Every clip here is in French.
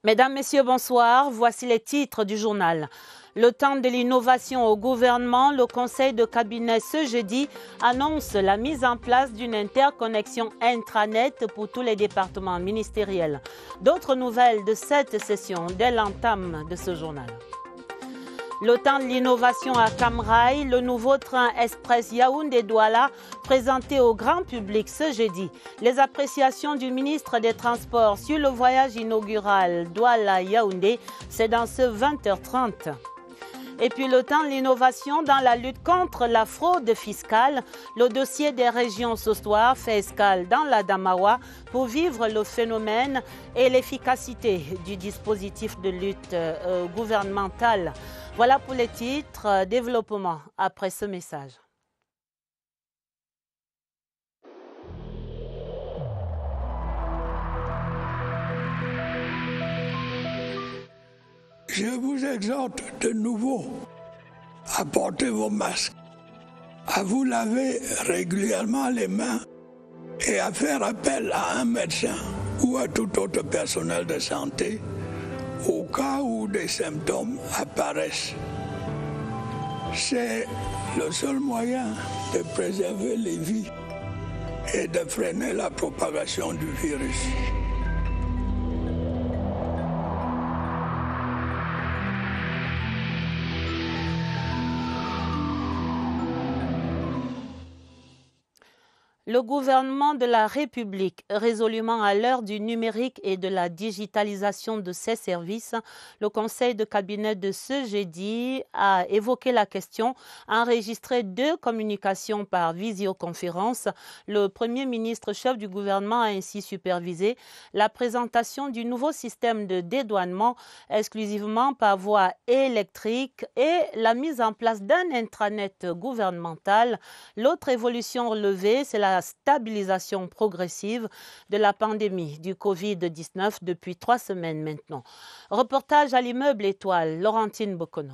Mesdames, Messieurs, bonsoir. Voici les titres du journal. Le temps de l'innovation au gouvernement, le conseil de cabinet ce jeudi annonce la mise en place d'une interconnexion intranet pour tous les départements ministériels. D'autres nouvelles de cette session dès l'entame de ce journal. Le temps de l'innovation à Cam Rai, le nouveau train express Yaoundé-Douala présenté au grand public ce jeudi. Les appréciations du ministre des Transports sur le voyage inaugural Douala-Yaoundé, c'est dans ce 20h30. Et puis le temps de l'innovation dans la lutte contre la fraude fiscale. Le dossier des régions ce soir fait escale dans la Damawa pour vivre le phénomène et l'efficacité du dispositif de lutte gouvernemental. Voilà pour les titres. Développement après ce message. Je vous exhorte de nouveau à porter vos masques, à vous laver régulièrement les mains et à faire appel à un médecin ou à tout autre personnel de santé au cas où des symptômes apparaissent. C'est le seul moyen de préserver les vies et de freiner la propagation du virus. Le gouvernement de la République, résolument à l'heure du numérique et de la digitalisation de ses services, le conseil de cabinet de ce jeudi a évoqué la question, enregistré 2 communications par visioconférence. Le Premier ministre chef du gouvernement a ainsi supervisé la présentation du nouveau système de dédouanement exclusivement par voie électrique et la mise en place d'un intranet gouvernemental. L'autre évolution relevée, c'est la stabilisation progressive de la pandémie du Covid-19 depuis 3 semaines maintenant. Reportage à l'immeuble Étoile, Laurentine Bokono.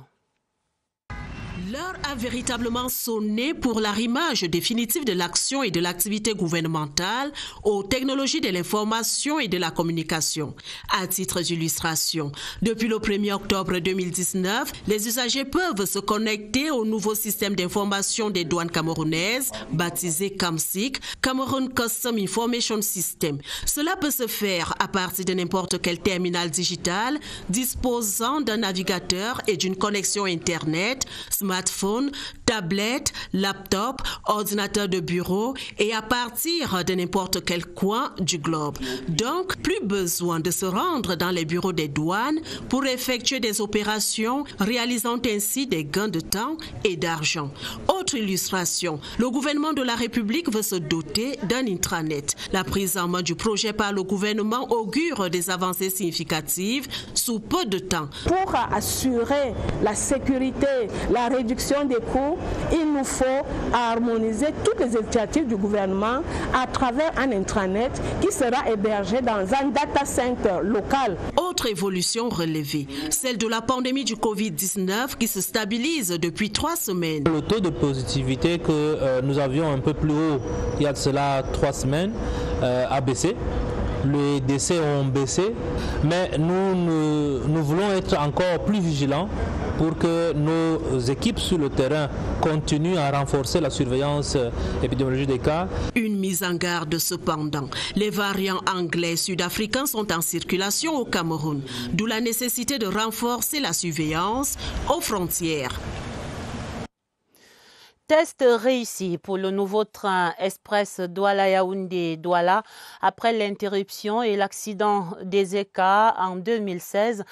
L'heure a véritablement sonné pour l'arrimage définitif de l'action et de l'activité gouvernementale aux technologies de l'information et de la communication. À titre d'illustration, depuis le 1er octobre 2019, les usagers peuvent se connecter au nouveau système d'information des douanes camerounaises, baptisé CAMSIC, Cameroun Custom Information System. Cela peut se faire à partir de n'importe quel terminal digital disposant d'un navigateur et d'une connexion Internet, smartphone, tablette, laptop, ordinateur de bureau et à partir de n'importe quel coin du globe. Donc, plus besoin de se rendre dans les bureaux des douanes pour effectuer des opérations, réalisant ainsi des gains de temps et d'argent. Autre illustration, le gouvernement de la République veut se doter d'un intranet. La prise en main du projet par le gouvernement augure des avancées significatives sous peu de temps. Pour assurer la sécurité, la réduction des coûts, il nous faut harmoniser toutes les initiatives du gouvernement à travers un intranet qui sera hébergé dans un data center local. Autre évolution relevée, celle de la pandémie du Covid-19 qui se stabilise depuis 3 semaines. Le taux de positivité que nous avions un peu plus haut il y a de cela 3 semaines a baissé. Les décès ont baissé, mais nous voulons être encore plus vigilants pour que nos équipes sur le terrain continuent à renforcer la surveillance épidémiologique des cas. Une mise en garde cependant. Les variants anglais et sud-africains sont en circulation au Cameroun, d'où la nécessité de renforcer la surveillance aux frontières. Test réussi pour le nouveau train express Douala-Yaoundé-Douala après l'interruption et l'accident des ECA en 2016.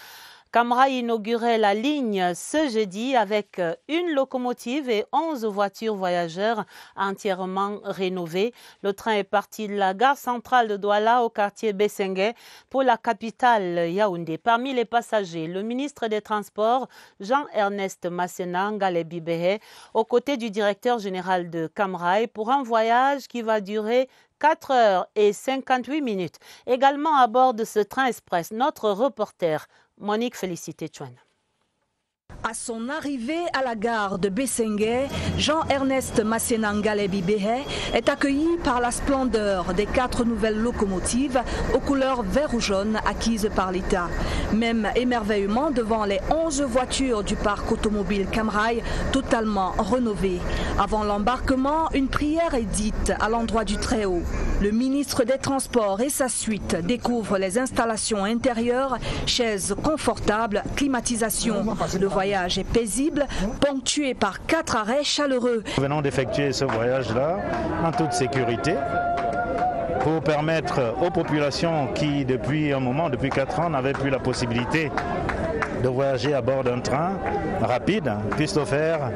Cam Rai inaugurait la ligne ce jeudi avec une locomotive et 11 voitures voyageurs entièrement rénovées. Le train est parti de la gare centrale de Douala au quartier Bessengue pour la capitale Yaoundé. Parmi les passagers, le ministre des Transports, Jean-Ernest Massena Ngale-Bibehe, aux côtés du directeur général de Cam Rai pour un voyage qui va durer 4 heures et 58 minutes. Également à bord de ce train express, notre reporter Monique Félicité Chouane. À son arrivée à la gare de Bessengue, Jean-Ernest Massénangale Bibéhe est accueilli par la splendeur des 4 nouvelles locomotives aux couleurs vert ou jaune acquises par l'État. Même émerveillement devant les 11 voitures du parc automobile Camrail totalement rénovées. Avant l'embarquement, une prière est dite à l'endroit du Très-Haut. Le ministre des Transports et sa suite découvrent les installations intérieures, chaises confortables, climatisation. Le voyage est paisible, ponctué par 4 arrêts chaleureux. Nous venons d'effectuer ce voyage-là en toute sécurité pour permettre aux populations qui, depuis un moment, depuis 4 ans, n'avaient plus la possibilité de voyager à bord d'un train rapide, puissent le faire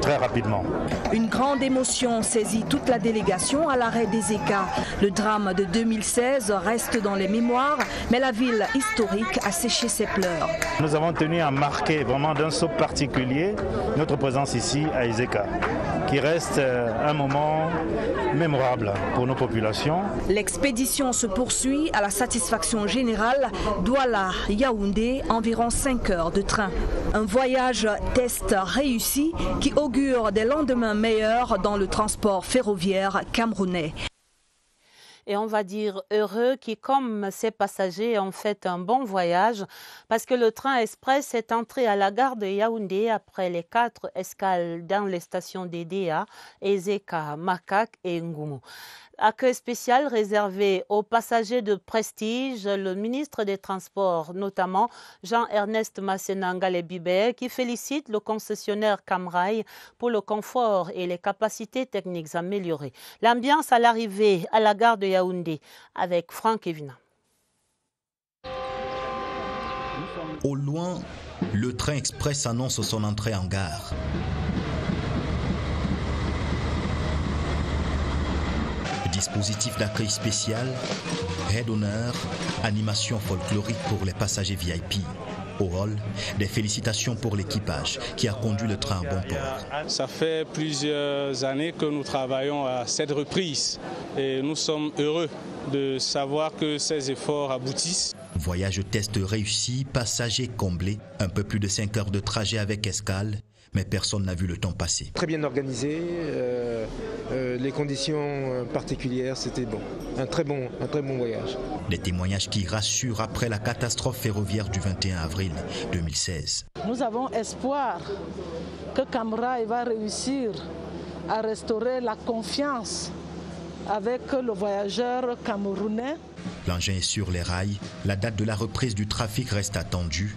très rapidement. Une grande émotion saisit toute la délégation à l'arrêt des ECA. Le drame de 2016 reste dans les mémoires, mais la ville historique a séché ses pleurs. Nous avons tenu à marquer vraiment d'un saut particulier notre présence ici à Iseka, qui reste un moment mémorable pour nos populations. L'expédition se poursuit à la satisfaction générale. Douala-Yaoundé, environ 5 heures de train. Un voyage test réussi qui augure des lendemains meilleurs dans le transport ferroviaire camerounais. Et on va dire heureux qui, comme ses passagers, ont fait un bon voyage parce que le train express est entré à la gare de Yaoundé après les 4 escales dans les stations d'Edea, Ezeka, Makak et Ngoumou. Accueil spécial réservé aux passagers de prestige, le ministre des Transports, notamment Jean-Ernest Massénangale Bibéhe, qui félicite le concessionnaire Camrail pour le confort et les capacités techniques améliorées. L'ambiance à l'arrivée à la gare de Yaoundé avec Franck Evina. Au loin, le train express annonce son entrée en gare. Dispositif d'accueil spécial, raid d'honneur, animation folklorique pour les passagers VIP. Au hall, des félicitations pour l'équipage qui a conduit le train à bon port. Ça fait plusieurs années que nous travaillons à cette reprise et nous sommes heureux de savoir que ces efforts aboutissent. Voyage test réussi, passagers comblés, un peu plus de 5 heures de trajet avec escale. Mais personne n'a vu le temps passer. Très bien organisé, les conditions particulières, c'était bon. Un très bon voyage. Des témoignages qui rassurent après la catastrophe ferroviaire du 21 avril 2016. Nous avons espoir que Camrail va réussir à restaurer la confiance avec le voyageur camerounais. L'engin est sur les rails, la date de la reprise du trafic reste attendue.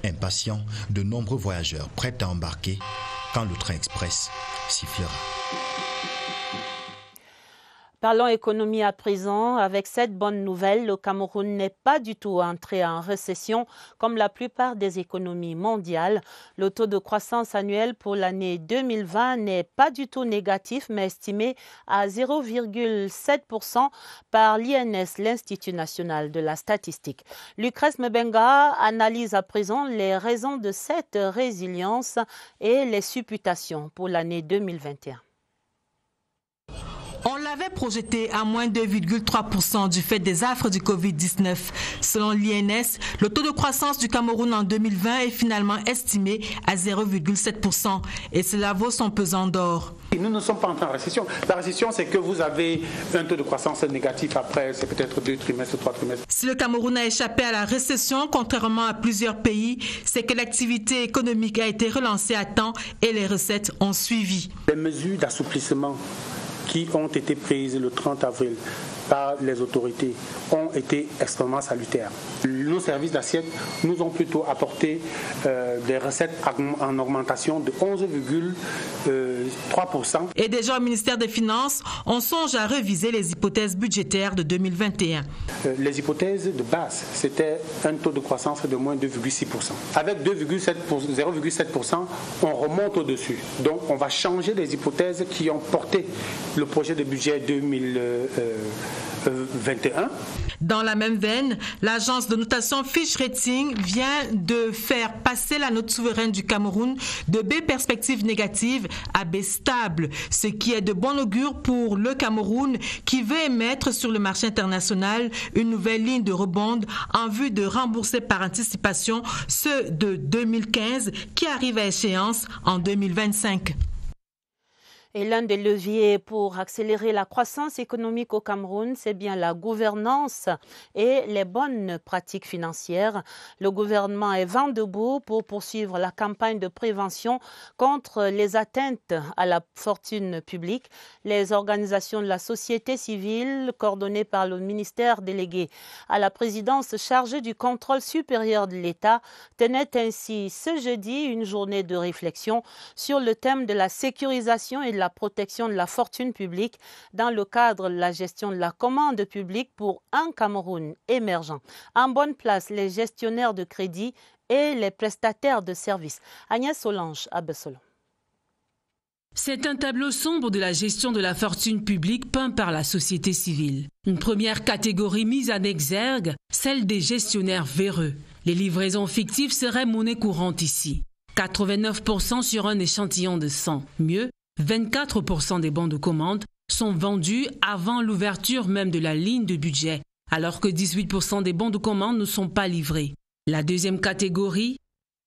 Impatients, de nombreux voyageurs prêts à embarquer quand le train express sifflera. Parlons économie à présent. Avec cette bonne nouvelle, le Cameroun n'est pas du tout entré en récession comme la plupart des économies mondiales. Le taux de croissance annuel pour l'année 2020 n'est pas du tout négatif, mais estimé à 0,7% par l'INS, l'Institut national de la statistique. Lucrèce Mbenga analyse à présent les raisons de cette résilience et les supputations pour l'année 2021. On l'avait projeté à moins 2,3% du fait des affres du Covid-19. Selon l'INS, le taux de croissance du Cameroun en 2020 est finalement estimé à 0,7%. Et cela vaut son pesant d'or. Nous ne sommes pas entrés en récession. La récession, c'est que vous avez un taux de croissance négatif après, c'est peut-être 2 trimestres, 3 trimestres. Si le Cameroun a échappé à la récession, contrairement à plusieurs pays, c'est que l'activité économique a été relancée à temps et les recettes ont suivi. Les mesures d'assouplissement qui ont été prises le 30 avril par les autorités ont été extrêmement salutaires. Nos services d'assiette nous ont plutôt apporté des recettes en augmentation de 11,3%. Et déjà au ministère des Finances, on songe à reviser les hypothèses budgétaires de 2021. Les hypothèses de base, c'était un taux de croissance de moins 2,6%. Avec 0,7%, on remonte au-dessus. Donc on va changer les hypothèses qui ont porté le projet de budget 2021. Dans la même veine, l'agence de notation Fitch Rating vient de faire passer la note souveraine du Cameroun de B perspective négative à B stable, ce qui est de bon augure pour le Cameroun qui veut émettre sur le marché international une nouvelle ligne de rebond en vue de rembourser par anticipation ceux de 2015 qui arrivent à échéance en 2025. Et l'un des leviers pour accélérer la croissance économique au Cameroun, c'est bien la gouvernance et les bonnes pratiques financières. Le gouvernement est vent debout pour poursuivre la campagne de prévention contre les atteintes à la fortune publique. Les organisations de la société civile, coordonnées par le ministère délégué à la présidence chargée du contrôle supérieur de l'État, tenaient ainsi ce jeudi une journée de réflexion sur le thème de la sécurisation et de la protection de la fortune publique dans le cadre de la gestion de la commande publique pour un Cameroun émergent. En bonne place, les gestionnaires de crédit et les prestataires de services. Agnès Solange à Bessolon. C'est un tableau sombre de la gestion de la fortune publique peint par la société civile. Une première catégorie mise en exergue, celle des gestionnaires véreux. Les livraisons fictives seraient monnaie courante ici. 89% sur un échantillon de 100. Mieux, 24% des bons de commande sont vendus avant l'ouverture même de la ligne de budget, alors que 18% des bons de commande ne sont pas livrés. La deuxième catégorie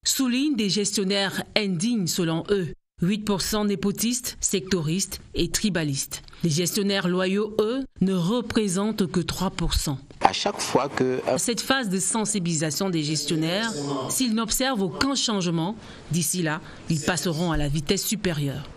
souligne des gestionnaires indignes selon eux. 8% népotistes, sectoristes et tribalistes. Les gestionnaires loyaux, eux, ne représentent que 3%. À chaque fois que... Cette phase de sensibilisation des gestionnaires, s'ils n'observent aucun changement, d'ici là, ils passeront à la vitesse supérieure.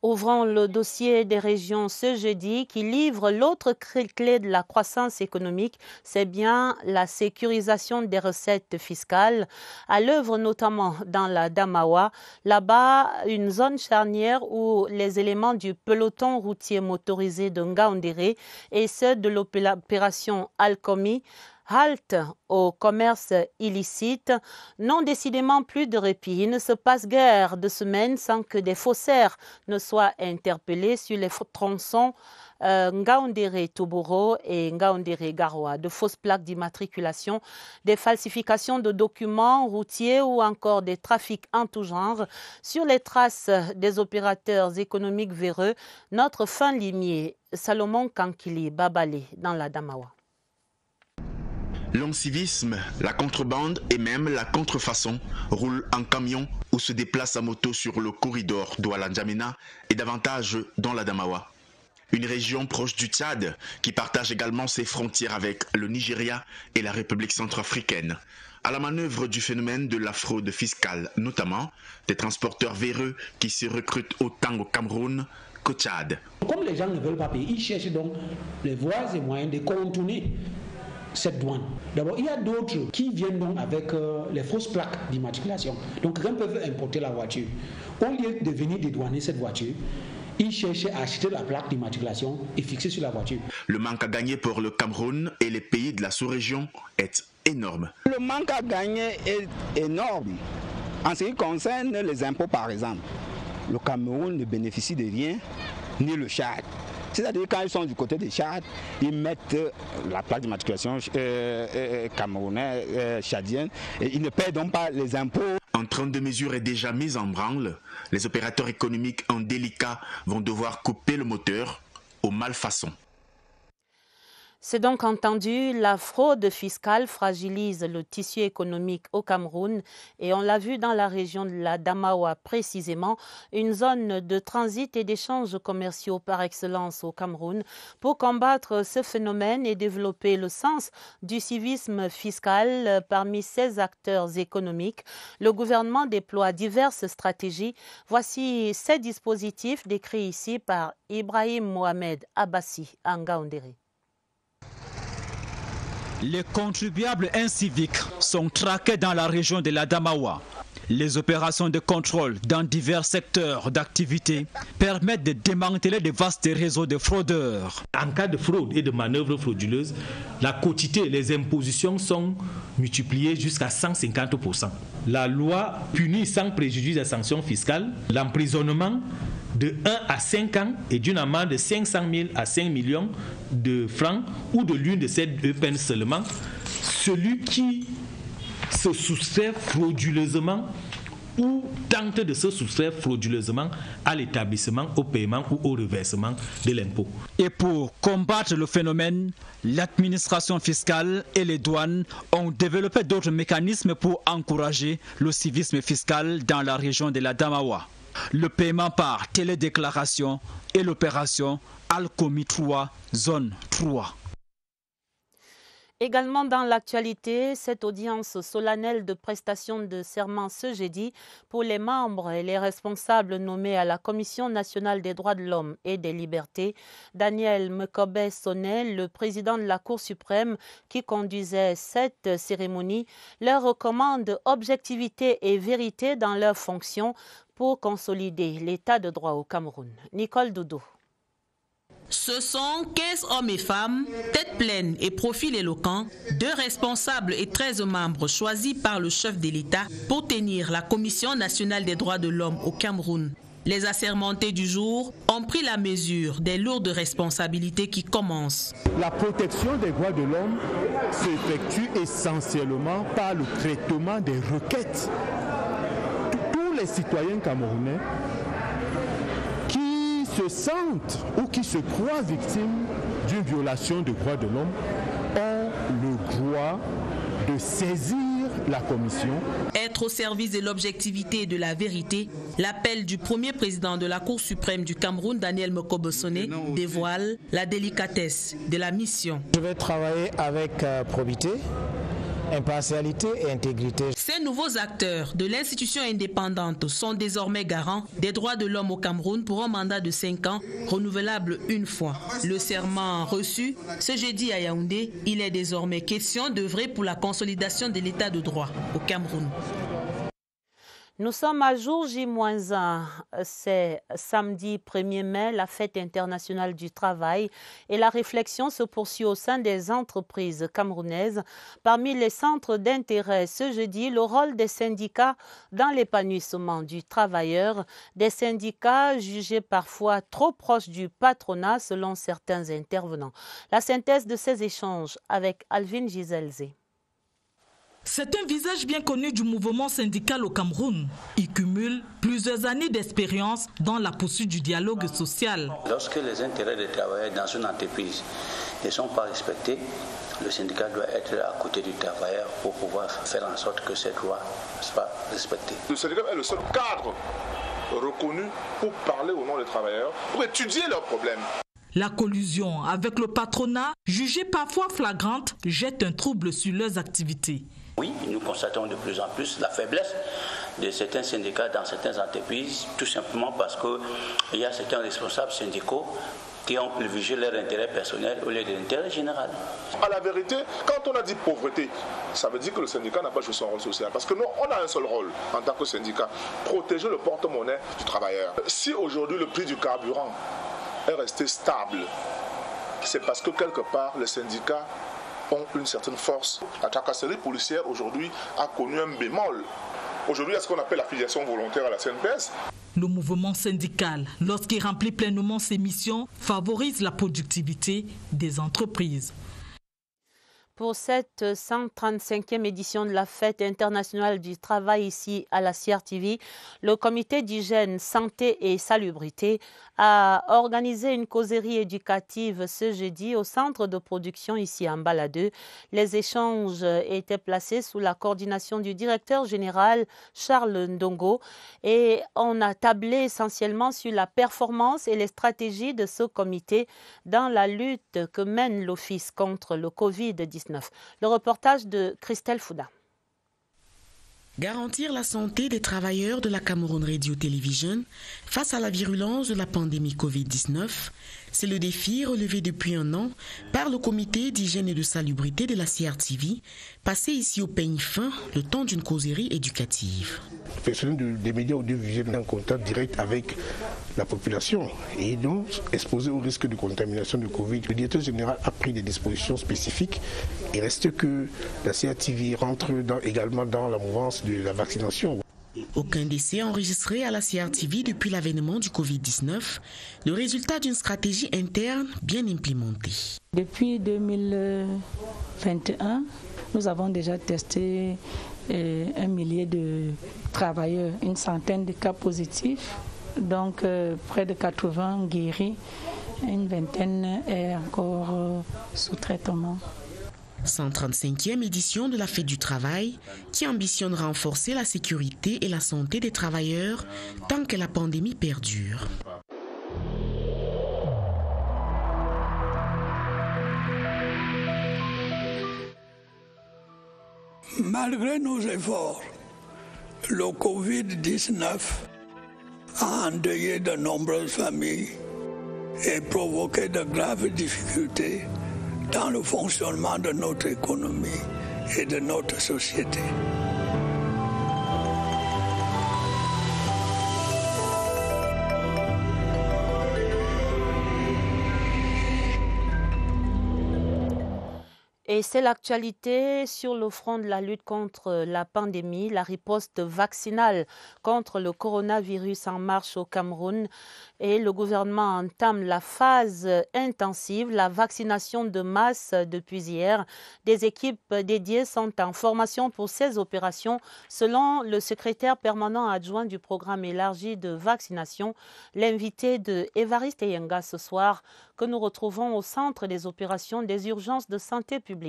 Ouvrons le dossier des régions ce jeudi qui livre l'autre clé de la croissance économique, c'est bien la sécurisation des recettes fiscales, à l'œuvre notamment dans la Damawa. Là-bas, une zone charnière où les éléments du peloton routier motorisé de Ngaoundéré et ceux de l'opération Alcomi halte au commerce illicite, n'ont décidément plus de répit. Il ne se passe guère de semaines sans que des faussaires ne soient interpellés sur les tronçons Ngaoundéré-Toboro et Ngaoundéré-Garoua. De fausses plaques d'immatriculation, des falsifications de documents routiers ou encore des trafics en tout genre. Sur les traces des opérateurs économiques véreux, notre fin limier, Salomon Kankili Babalé, dans la Damawa. L'ancivisme, la contrebande et même la contrefaçon roulent en camion ou se déplacent à moto sur le corridor Douala-N'Djamena et davantage dans la Damawa. Une région proche du Tchad qui partage également ses frontières avec le Nigeria et la République centrafricaine. À la manœuvre du phénomène de la fraude fiscale, notamment des transporteurs véreux qui se recrutent autant au Cameroun qu'au Tchad. Comme les gens ne veulent pas payer, ils cherchent donc les voies et moyens de contourner cette douane. D'abord, il y a d'autres qui viennent donc avec les fausses plaques d'immatriculation. Donc, quelqu'un peut importer la voiture. Au lieu de venir dédouaner cette voiture, ils cherchent à acheter la plaque d'immatriculation et fixer sur la voiture. Le manque à gagner pour le Cameroun et les pays de la sous-région est énorme. Le manque à gagner est énorme. En ce qui concerne les impôts, par exemple, le Cameroun ne bénéficie de rien, ni le Tchad. C'est-à-dire quand ils sont du côté des Tchad, ils mettent la plaque d'immatriculation camerounaise, tchadienne, et ils ne paient donc pas les impôts. Un train de mesures est déjà mis en branle. Les opérateurs économiques indélicats vont devoir couper le moteur aux malfaçons. C'est donc entendu, la fraude fiscale fragilise le tissu économique au Cameroun et on l'a vu dans la région de la Damawa précisément, une zone de transit et d'échanges commerciaux par excellence au Cameroun. Pour combattre ce phénomène et développer le sens du civisme fiscal parmi ces acteurs économiques, le gouvernement déploie diverses stratégies. Voici ces dispositifs décrits ici par Ibrahim Mohamed Abbassi à Ngaoundéré. Les contribuables inciviques sont traqués dans la région de la Damawa. Les opérations de contrôle dans divers secteurs d'activité permettent de démanteler de vastes réseaux de fraudeurs. En cas de fraude et de manœuvres frauduleuses, la quotité et les impositions sont multipliées jusqu'à 150%. La loi punit sans préjudice des sanctions fiscales, l'emprisonnement de 1 à 5 ans et d'une amende de 500 000 à 5 millions de francs ou de l'une de ces deux peines seulement, celui qui se soustrait frauduleusement ou tente de se soustraire frauduleusement à l'établissement, au paiement ou au reversement de l'impôt. Et pour combattre le phénomène, l'administration fiscale et les douanes ont développé d'autres mécanismes pour encourager le civisme fiscal dans la région de la Damawa. Le paiement par télédéclaration et l'opération Alcomi 3, zone 3. Également dans l'actualité, cette audience solennelle de prestation de serment ce jeudi pour les membres et les responsables nommés à la Commission nationale des droits de l'homme et des libertés. Daniel Mekobe-Sonnet, le président de la Cour suprême qui conduisait cette cérémonie, leur recommande objectivité et vérité dans leurs fonctions pour consolider l'état de droit au Cameroun. Nicole Doudou. Ce sont 15 hommes et femmes, têtes pleines et profils éloquents, 2 responsables et 13 membres choisis par le chef de l'État pour tenir la Commission nationale des droits de l'homme au Cameroun. Les assermentés du jour ont pris la mesure des lourdes responsabilités qui commencent. La protection des droits de l'homme s'effectue essentiellement par le traitement des requêtes. Tous les citoyens camerounais se sentent ou qui se croient victimes d'une violation des droits de l'homme ont le droit de saisir la commission. Être au service de l'objectivité et de la vérité, l'appel du premier président de la Cour suprême du Cameroun, Daniel Mekobe-Sonnet, dévoile la délicatesse de la mission. Je vais travailler avec probité, impartialité et intégrité. Ces nouveaux acteurs de l'institution indépendante sont désormais garants des droits de l'homme au Cameroun pour un mandat de 5 ans, renouvelable une fois. Le serment reçu ce jeudi à Yaoundé, il est désormais question d'œuvrer pour la consolidation de l'état de droit au Cameroun. Nous sommes à jour J-1, c'est samedi 1er mai, la fête internationale du travail et la réflexion se poursuit au sein des entreprises camerounaises. Parmi les centres d'intérêt ce jeudi, le rôle des syndicats dans l'épanouissement du travailleur, des syndicats jugés parfois trop proches du patronat selon certains intervenants. La synthèse de ces échanges avec Alvin Giselze. C'est un visage bien connu du mouvement syndical au Cameroun. Il cumule plusieurs années d'expérience dans la poursuite du dialogue social. Lorsque les intérêts des travailleurs dans une entreprise ne sont pas respectés, le syndicat doit être à côté du travailleur pour pouvoir faire en sorte que ces droits soient respectés. Le syndicat est le seul cadre reconnu pour parler au nom des travailleurs, pour étudier leurs problèmes. La collusion avec le patronat, jugée parfois flagrante, jette un trouble sur leurs activités. Oui, nous constatons de plus en plus la faiblesse de certains syndicats dans certaines entreprises, tout simplement parce qu'il y a certains responsables syndicaux qui ont privilégié leur intérêt personnel au lieu de l'intérêt général. À la vérité, quand on a dit pauvreté, ça veut dire que le syndicat n'a pas joué son rôle social. Parce que nous, on a un seul rôle en tant que syndicat, protéger le porte-monnaie du travailleur. Si aujourd'hui le prix du carburant est resté stable, c'est parce que quelque part les syndicats ont une certaine force. La tracasserie policière aujourd'hui a connu un bémol. Aujourd'hui, il y a ce qu'on appelle l'affiliation volontaire à la CNPS. Le mouvement syndical, lorsqu'il remplit pleinement ses missions, favorise la productivité des entreprises. Pour cette 135e édition de la Fête internationale du travail ici à la CRTV, le comité d'hygiène, santé et salubrité a organisé une causerie éducative ce jeudi au centre de production ici à Mbala2. Les échanges étaient placés sous la coordination du directeur général Charles Ndongo et on a tablé essentiellement sur la performance et les stratégies de ce comité dans la lutte que mène l'Office contre le Covid-19. Le reportage de Christelle Fouda. Garantir la santé des travailleurs de la Cameroun Radio Television face à la virulence de la pandémie Covid-19, c'est le défi relevé depuis un an par le comité d'hygiène et de salubrité de la CRTV, passé ici au peigne fin le temps d'une causerie éducative. Les personnels des médias audiovisuels sont en contact direct avec la population et donc exposés au risque de contamination de Covid. Le directeur général a pris des dispositions spécifiques. Il reste que la CRTV rentre également dans la mouvance de la vaccination. Aucun décès enregistré à la CRTV depuis l'avènement du Covid-19, le résultat d'une stratégie interne bien implémentée. Depuis 2021, nous avons déjà testé 1 millier de travailleurs, une centaine de cas positifs, donc près de 80 guéris, une vingtaine est encore sous traitement. 135e édition de la Fête du Travail qui ambitionne renforcer la sécurité et la santé des travailleurs tant que la pandémie perdure. Malgré nos efforts, le Covid-19 a endeuillé de nombreuses familles et provoqué de graves difficultés dans le fonctionnement de notre économie et de notre société. Et c'est l'actualité sur le front de la lutte contre la pandémie, la riposte vaccinale contre le coronavirus en marche au Cameroun. Et le gouvernement entame la phase intensive, la vaccination de masse depuis hier. Des équipes dédiées sont en formation pour ces opérations, selon le secrétaire permanent adjoint du programme élargi de vaccination, l'invité de Évariste Eyenga ce soir, que nous retrouvons au centre des opérations des urgences de santé publique.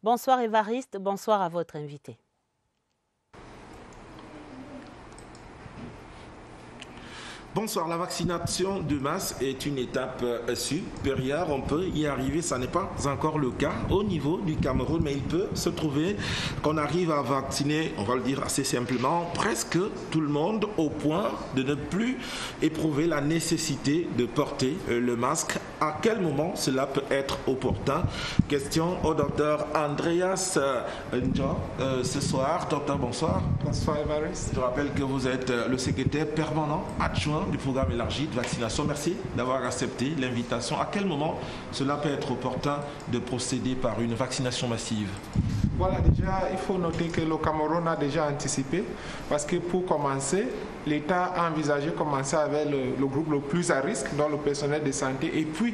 Bonsoir Évariste, bonsoir à votre invité. Bonsoir, la vaccination de masse est une étape supérieure. On peut y arriver, ça n'est pas encore le cas au niveau du Cameroun, mais il peut se trouver qu'on arrive à vacciner, on va le dire assez simplement, presque tout le monde au point de ne plus éprouver la nécessité de porter le masque. À quel moment cela peut être opportun? Question au docteur Andreas Njo ce soir. Docteur, bonsoir. Bonsoir, Évariste. Je rappelle que vous êtes le secrétaire permanent adjoint du programme élargi de vaccination. Merci d'avoir accepté l'invitation. À quel moment cela peut être opportun de procéder par une vaccination massive? Voilà, déjà, il faut noter que le Cameroun a déjà anticipé parce que pour commencer, l'État a envisagé commencer avec le groupe le plus à risque, dans le personnel de santé, et puis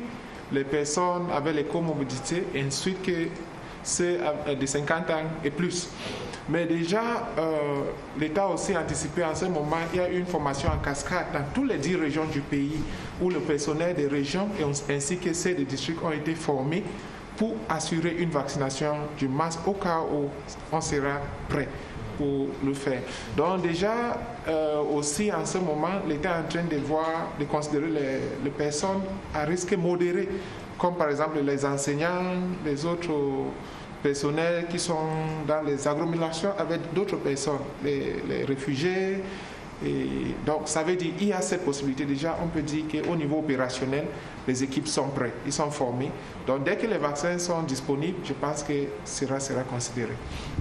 les personnes avec les comorbidités, et ensuite que ceux de 50 ans et plus. Mais déjà, l'État a aussi anticipé en ce moment, il y a une formation en cascade dans toutes les 10 régions du pays où le personnel des régions ainsi que ceux des districts ont été formés pour assurer une vaccination du masque au cas où on sera prêt pour le faire. Donc déjà, aussi en ce moment, l'État est en train de considérer les personnes à risque modéré, comme par exemple les enseignants, les autres personnels qui sont dans les agglomérations avec d'autres personnes, les réfugiés. Et donc ça veut dire qu'il y a cette possibilité. Déjà, on peut dire qu'au niveau opérationnel, les équipes sont prêtes, ils sont formés. Donc dès que les vaccins sont disponibles, je pense que cela sera considéré.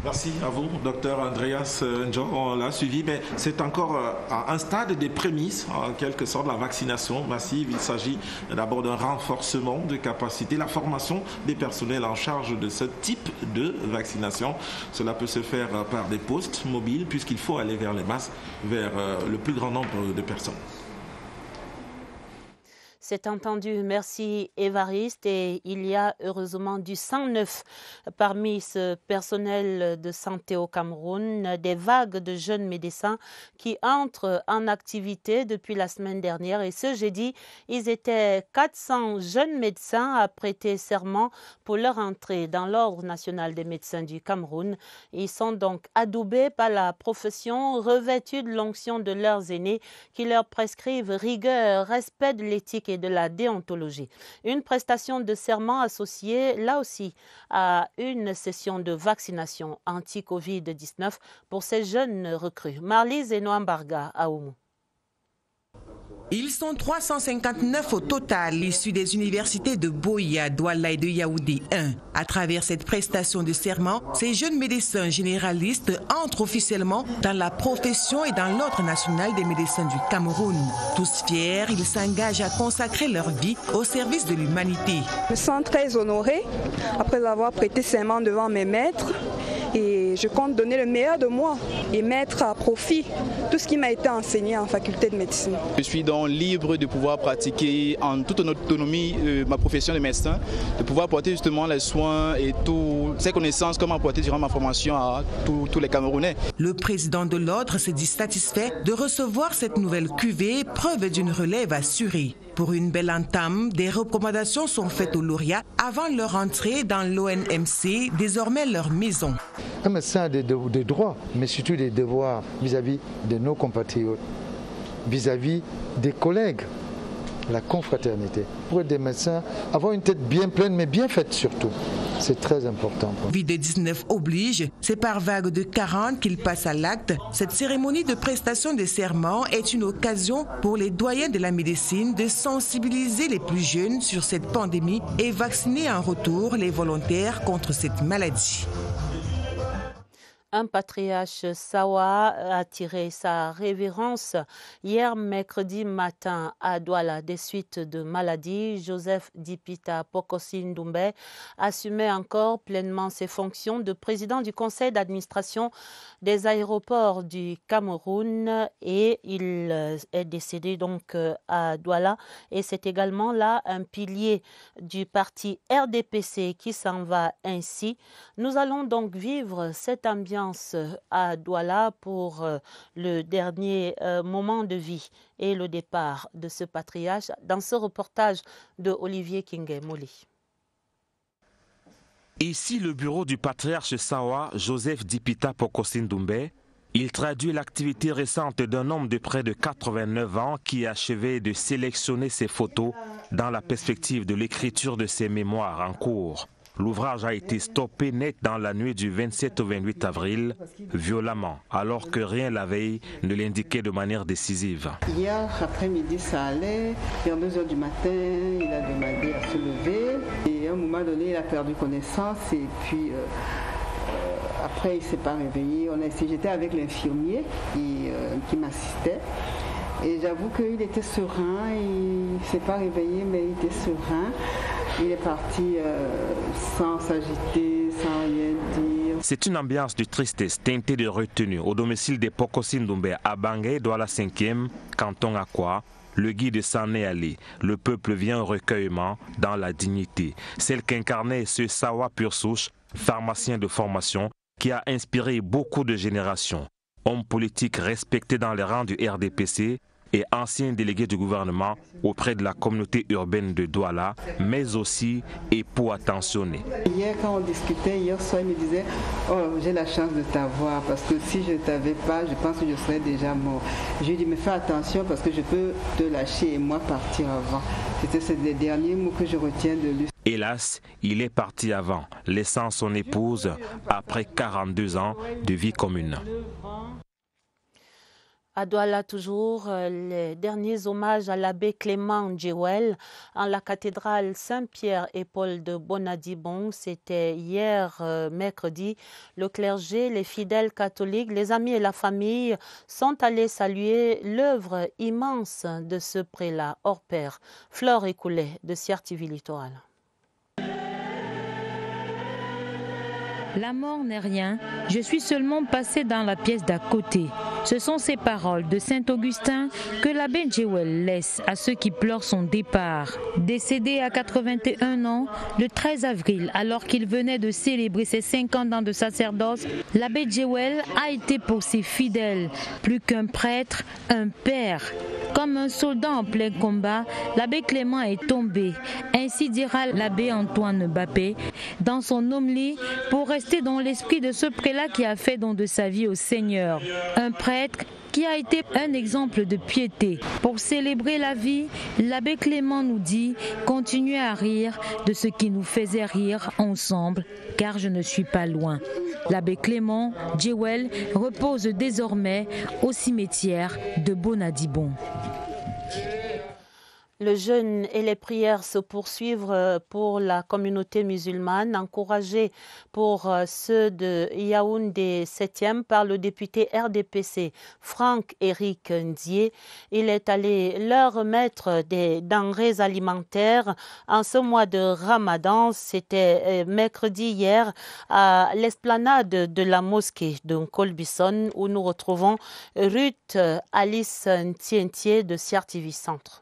Merci à vous, docteur Andreas Njo. On l'a suivi, mais c'est encore un stade des prémices, en quelque sorte, de la vaccination massive. Il s'agit d'abord d'un renforcement de capacité, la formation des personnels en charge de ce type de vaccination. Cela peut se faire par des postes mobiles, puisqu'il faut aller vers les masses, vers le plus grand nombre de personnes. C'est entendu, merci Évariste. Et il y a heureusement du sang neuf parmi ce personnel de santé au Cameroun, des vagues de jeunes médecins qui entrent en activité depuis la semaine dernière. Et ce jeudi, ils étaient 400 jeunes médecins à prêter serment pour leur entrée dans l'Ordre national des médecins du Cameroun. Ils sont donc adoubés par la profession, revêtus de l'onction de leurs aînés qui leur prescrivent rigueur, respect de l'éthique et de la déontologie. Une prestation de serment associée là aussi à une session de vaccination anti-Covid-19 pour ces jeunes recrues. Marlise Enoambarga à Oumou. Ils sont 359 au total, issus des universités de Boya, Douala et de Yaoundé 1. À travers cette prestation de serment, ces jeunes médecins généralistes entrent officiellement dans la profession et dans l'Ordre national des médecins du Cameroun. Tous fiers, ils s'engagent à consacrer leur vie au service de l'humanité. Je me sens très honorée après avoir prêté serment devant mes maîtres et je compte donner le meilleur de moi et mettre à profit tout ce qui m'a été enseigné en faculté de médecine. Je suis donc libre de pouvoir pratiquer en toute autonomie ma profession de médecin, de pouvoir apporter justement les soins et toutes ces connaissances comme apporter durant ma formation à tous les Camerounais. Le président de l'ordre s'est dit satisfait de recevoir cette nouvelle cuvée, preuve d'une relève assurée. Pour une belle entame, des recommandations sont faites aux lauréats avant leur entrée dans l'ONMC, désormais leur maison. Un médecin a des droits, mais surtout des devoirs vis-à-vis de nos compatriotes, vis-à-vis des collègues, la confraternité. Pour être des médecins, avoir une tête bien pleine, mais bien faite surtout. C'est très important. Covid-19 oblige, c'est par vague de 40 qu'ils passent à l'acte. Cette cérémonie de prestation de serment est une occasion pour les doyens de la médecine de sensibiliser les plus jeunes sur cette pandémie et vacciner en retour les volontaires contre cette maladie. Un patriarche Sawa a tiré sa révérence hier mercredi matin à Douala des suites de maladie. Joseph Dipita Pokosi Ndoumbe assumait encore pleinement ses fonctions de président du conseil d'administration des aéroports du Cameroun et il est décédé donc à Douala et c'est également là un pilier du parti RDPC qui s'en va ainsi. Nous allons donc vivre cette ambiance à Douala pour le dernier moment de vie et le départ de ce patriarche dans ce reportage de Olivier Kingé-Moli. Ici le bureau du patriarche Sawa, Joseph Dipita Pokosi Ndoumbe. Il traduit l'activité récente d'un homme de près de 89 ans qui achevait de sélectionner ses photos dans la perspective de l'écriture de ses mémoires en cours. L'ouvrage a été stoppé net dans la nuit du 27 au 28 avril, violemment, alors que rien la veille ne l'indiquait de manière décisive. Hier après-midi, ça allait. Vers 2 h du matin, il a demandé à se lever. Et à un moment donné, il a perdu connaissance. Et puis, après, il ne s'est pas réveillé. J'étais avec l'infirmier qui m'assistait. Et j'avoue qu'il était serein. Il ne s'est pas réveillé, mais il était serein. Il est parti sans s'agiter, sans rien dire. C'est une ambiance de tristesse teintée de retenue au domicile de Pokosi Ndoumbe à Bangé, Douala 5e, canton Akwa. Le guide s'en est allé. Le peuple vient au recueillement dans la dignité. Celle qu'incarnait ce Sawa pur souche, pharmacien de formation, qui a inspiré beaucoup de générations. Homme politique respecté dans les rangs du RDPC, et ancien délégué du gouvernement auprès de la communauté urbaine de Douala, mais aussi époux attentionné. Hier, quand on discutait, hier soir, il me disait « Oh, j'ai la chance de t'avoir, parce que si je ne t'avais pas, je pense que je serais déjà mort. » Je lui ai dit « Mais fais attention, parce que je peux te lâcher et moi partir avant. » C'était les derniers mots que je retiens de lui. Hélas, il est parti avant, laissant son épouse après 42 ans de vie commune. À Douala toujours, les derniers hommages à l'abbé Clément Djewel en la cathédrale Saint-Pierre et Paul de Bonadibon. C'était hier mercredi. Le clergé, les fidèles catholiques, les amis et la famille sont allés saluer l'œuvre immense de ce prélat hors pair. Flore Écoulé de Sierre TV Littoral. La mort n'est rien, je suis seulement passé dans la pièce d'à côté. Ce sont ces paroles de saint Augustin que l'abbé Djewel laisse à ceux qui pleurent son départ. Décédé à 81 ans, le 13 avril, alors qu'il venait de célébrer ses 50 ans de sacerdoce, l'abbé Djewel a été pour ses fidèles plus qu'un prêtre, un père. Comme un soldat en plein combat, l'abbé Clément est tombé. Ainsi dira l'abbé Antoine Bappé dans son homélie pour rester dans l'esprit de ce prélat qui a fait don de sa vie au Seigneur. Un prêtre qui a été un exemple de piété. Pour célébrer la vie, l'abbé Clément nous dit « Continuez à rire de ce qui nous faisait rire ensemble, car je ne suis pas loin ». L'abbé Clément Djewel repose désormais au cimetière de Bonadibon. Le jeûne et les prières se poursuivent pour la communauté musulmane, encouragés pour ceux de Yaoundé 7e par le député RDPC Franck-Éric Ndié. Il est allé leur remettre des denrées alimentaires en ce mois de Ramadan. C'était mercredi hier à l'esplanade de la mosquée de Nkolbison où nous retrouvons Ruth Alice Ntientié de CR TV Centre.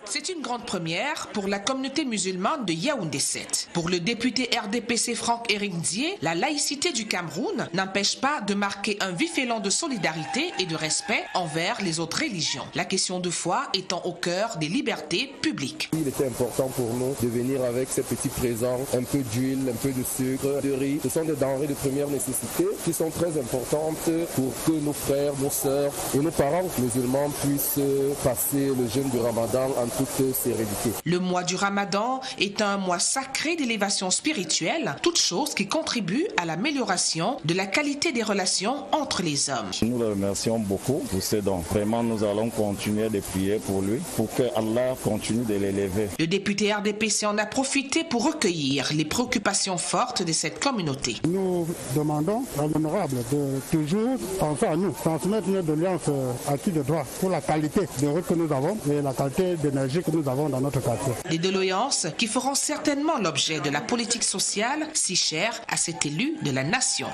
C'est une grande première pour la communauté musulmane de Yaoundé 7. Pour le député RDPC Franck-Éric Ndié, la laïcité du Cameroun n'empêche pas de marquer un vif élan de solidarité et de respect envers les autres religions. La question de foi étant au cœur des libertés publiques. Il était important pour nous de venir avec ces petits présents, un peu d'huile, un peu de sucre, de riz. Ce sont des denrées de première nécessité qui sont très importantes pour que nos frères, nos sœurs et nos parents musulmans puissent passer le jeûne du Ramadan en toute sérénité. Le mois du Ramadan est un mois sacré d'élévation spirituelle, toute chose qui contribue à l'amélioration de la qualité des relations entre les hommes. Nous le remercions beaucoup pour ces dons. Vraiment, nous allons continuer de prier pour lui, pour que Allah continue de l'élever. Le député RDPC en a profité pour recueillir les préoccupations fortes de cette communauté. Nous demandons à l'honorable de toujours penser à nous, transmettre nos doléances à qui de droit pour la qualité de route que nous avons et la qualité d'énergie que nous avons dans notre quartier. Des doléances qui feront certainement l'objet de la politique sociale si chère à cet élu de la nation.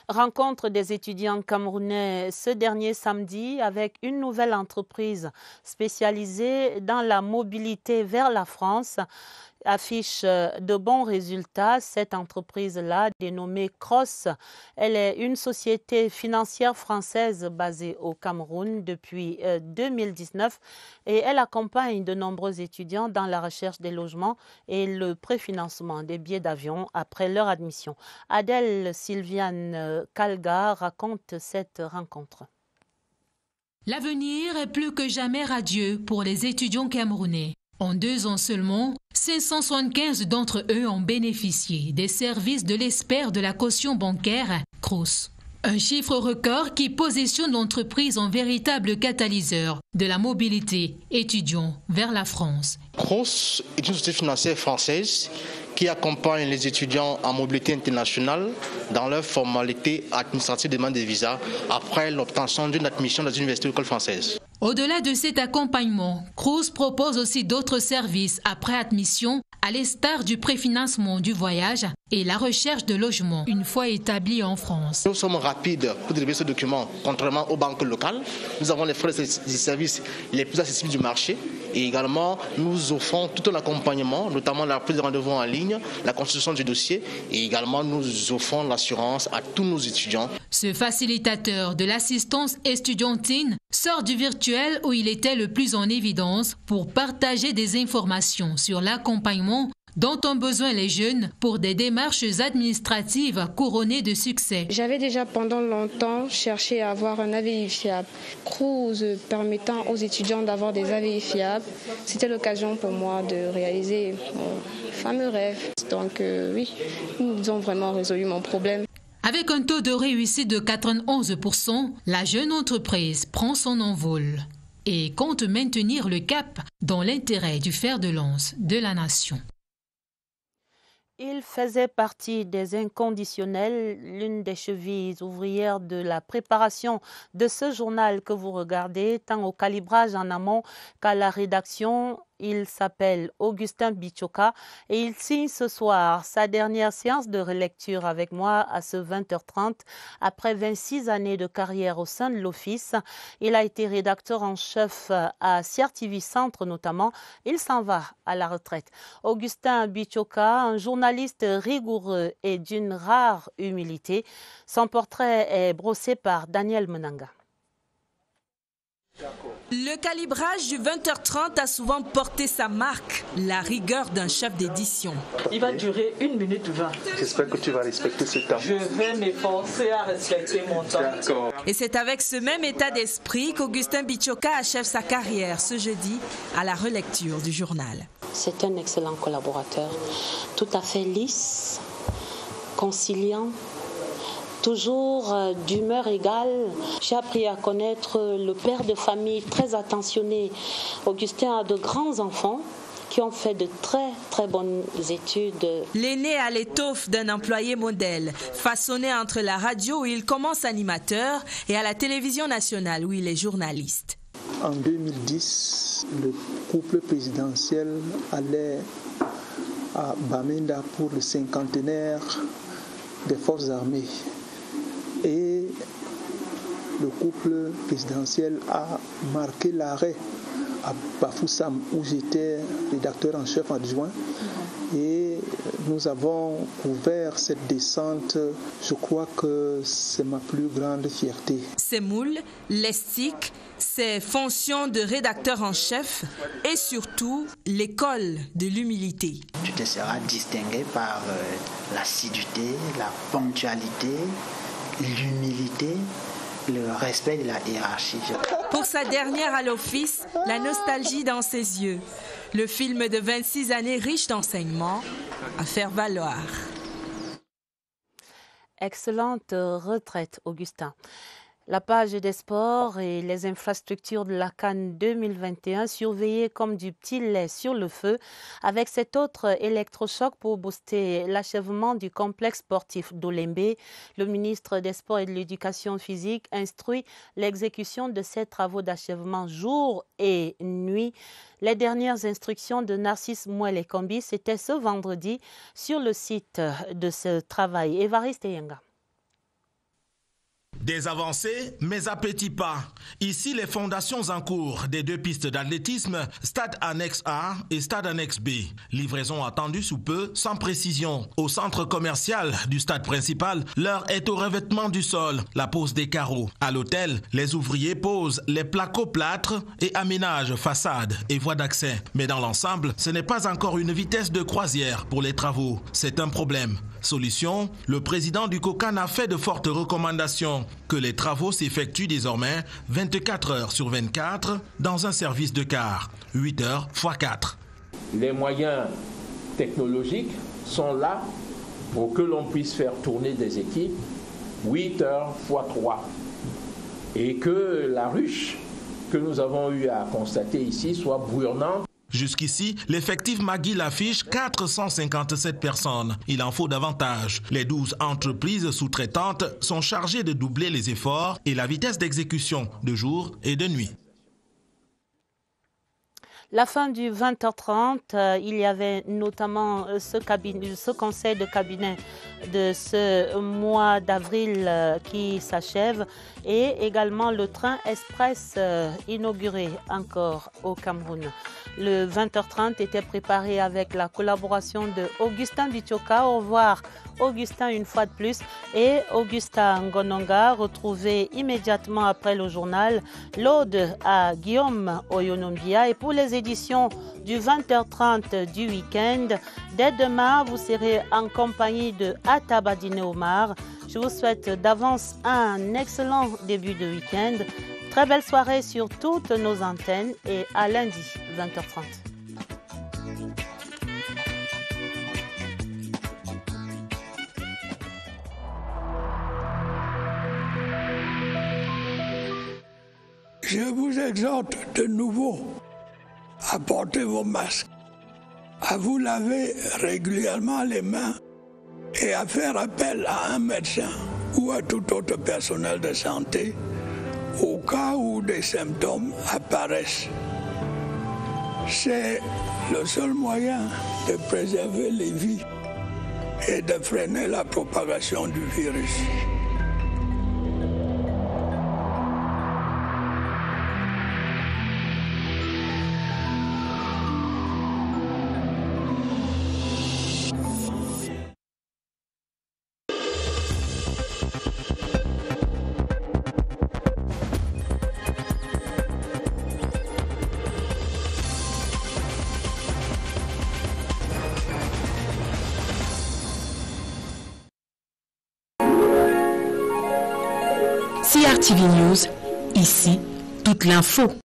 Rencontre des étudiants camerounais ce dernier samedi avec une nouvelle entreprise spécialisée dans la mobilité vers la France. Affiche de bons résultats. Cette entreprise-là, dénommée Cross, elle est une société financière française basée au Cameroun depuis 2019 et elle accompagne de nombreux étudiants dans la recherche des logements et le préfinancement des billets d'avion après leur admission. Adèle Sylviane Kalga raconte cette rencontre. L'avenir est plus que jamais radieux pour les étudiants camerounais. En 2 ans seulement, 575 d'entre eux ont bénéficié des services de l'expert de la caution bancaire, Cross. Un chiffre record qui positionne l'entreprise en véritable catalyseur de la mobilité étudiant vers la France. Cross est une société financière française qui accompagne les étudiants en mobilité internationale dans leurs formalités administratives de demande de visa après l'obtention d'une admission dans une université ou école française. Au-delà de cet accompagnement, Cross propose aussi d'autres services après admission, à l'instar du préfinancement du voyage et la recherche de logement une fois établi en France. Nous sommes rapides pour délivrer ce document, contrairement aux banques locales. Nous avons les frais de services les plus accessibles du marché et également nous offrons tout un accompagnement, notamment la prise de rendez-vous en ligne, la constitution du dossier et également nous offrons l'assurance à tous nos étudiants. Ce facilitateur de l'assistance estudiantine sort du virtuel où il était le plus en évidence pour partager des informations sur l'accompagnement dont ont besoin les jeunes pour des démarches administratives couronnées de succès. J'avais déjà pendant longtemps cherché à avoir un AVI fiable. Cross permettant aux étudiants d'avoir des AVI fiables, c'était l'occasion pour moi de réaliser mon fameux rêve. Donc oui, ils ont vraiment résolu mon problème. Avec un taux de réussite de 91%, la jeune entreprise prend son envol et compte maintenir le cap dans l'intérêt du fer de lance de la nation. Il faisait partie des inconditionnels, l'une des chevilles ouvrières de la préparation de ce journal que vous regardez, tant au calibrage en amont qu'à la rédaction. Il s'appelle Augustin Bichoka et il signe ce soir sa dernière séance de relecture avec moi à ce 20h30. Après 26 années de carrière au sein de l'Office, il a été rédacteur en chef à CR TV Centre notamment. Il s'en va à la retraite. Augustin Bichoka, un journaliste rigoureux et d'une rare humilité. Son portrait est brossé par Daniel Menanga. Le calibrage du 20h30 a souvent porté sa marque, la rigueur d'un chef d'édition. Il va durer 1 minute 20. J'espère que tu vas respecter ce temps. Je vais m'efforcer à respecter mon temps. D'accord. Et c'est avec ce même état d'esprit qu'Augustin Bichoka achève sa carrière ce jeudi à la relecture du journal. C'est un excellent collaborateur, tout à fait lisse, conciliant, toujours d'humeur égale. J'ai appris à connaître le père de famille très attentionné. Augustin a de grands enfants qui ont fait de très très bonnes études. L'aîné a l'étoffe d'un employé modèle, façonné entre la radio où il commence animateur et à la télévision nationale où il est journaliste. En 2010, le couple présidentiel allait à Bamenda pour le cinquantenaire des forces armées. Et le couple présidentiel a marqué l'arrêt à Bafoussam où j'étais rédacteur en chef adjoint et nous avons couvert cette descente. Je crois que c'est ma plus grande fierté. Ses moules, les sticks, ses fonctions de rédacteur en chef et surtout l'école de l'humilité. Tu te seras distingué par l'assiduité, la ponctualité, l'humilité, le respect de la hiérarchie. Pour sa dernière à l'office, la nostalgie dans ses yeux. Le film de 26 années riche d'enseignements à faire valoir. Excellente retraite, Augustin. La page des sports et les infrastructures de la CAN 2021 surveillées comme du petit lait sur le feu avec cet autre électrochoc pour booster l'achèvement du complexe sportif d'Olembe. Le ministre des Sports et de l'Éducation physique instruit l'exécution de ces travaux d'achèvement jour et nuit. Les dernières instructions de Narcisse Mouele-Kombi, c'était ce vendredi sur le site de ce travail. Évariste Yenga. Des avancées, mais à petits pas. Ici, les fondations en cours des deux pistes d'athlétisme, stade annexe A et stade annexe B. Livraison attendue sous peu, sans précision. Au centre commercial du stade principal, l'heure est au revêtement du sol, la pose des carreaux. À l'hôtel, les ouvriers posent les placo-plâtres et aménagent façades et voies d'accès. Mais dans l'ensemble, ce n'est pas encore une vitesse de croisière pour les travaux. C'est un problème. Solution, le président du COCAN a fait de fortes recommandations que les travaux s'effectuent désormais 24 heures sur 24 dans un service de car, 8 heures x 4. Les moyens technologiques sont là pour que l'on puisse faire tourner des équipes 8 heures x 3 et que la ruche que nous avons eu à constater ici soit bouillonnante. Jusqu'ici, l'effectif McGill affiche 457 personnes. Il en faut davantage. Les 12 entreprises sous-traitantes sont chargées de doubler les efforts et la vitesse d'exécution de jour et de nuit. La fin du 20h30, il y avait notamment ce conseil de cabinet de ce mois d'avril qui s'achève et également le train express inauguré encore au Cameroun. Le 20h30 était préparé avec la collaboration de Augustin Bichoka. Au revoir Augustin une fois de plus et Augustin Ngononga retrouvé immédiatement après le journal. L'ode à Guillaume Oyonombia et pour les éditions du 20h30 du week-end. Dès demain, vous serez en compagnie de Atabadine Omar. Je vous souhaite d'avance un excellent début de week-end. Très belle soirée sur toutes nos antennes et à lundi 20h30. Je vous exhorte de nouveau à porter vos masques, à vous laver régulièrement les mains et à faire appel à un médecin ou à tout autre personnel de santé au cas où des symptômes apparaissent. C'est le seul moyen de préserver les vies et de freiner la propagation du virus. CRTV News, ici, toute l'info.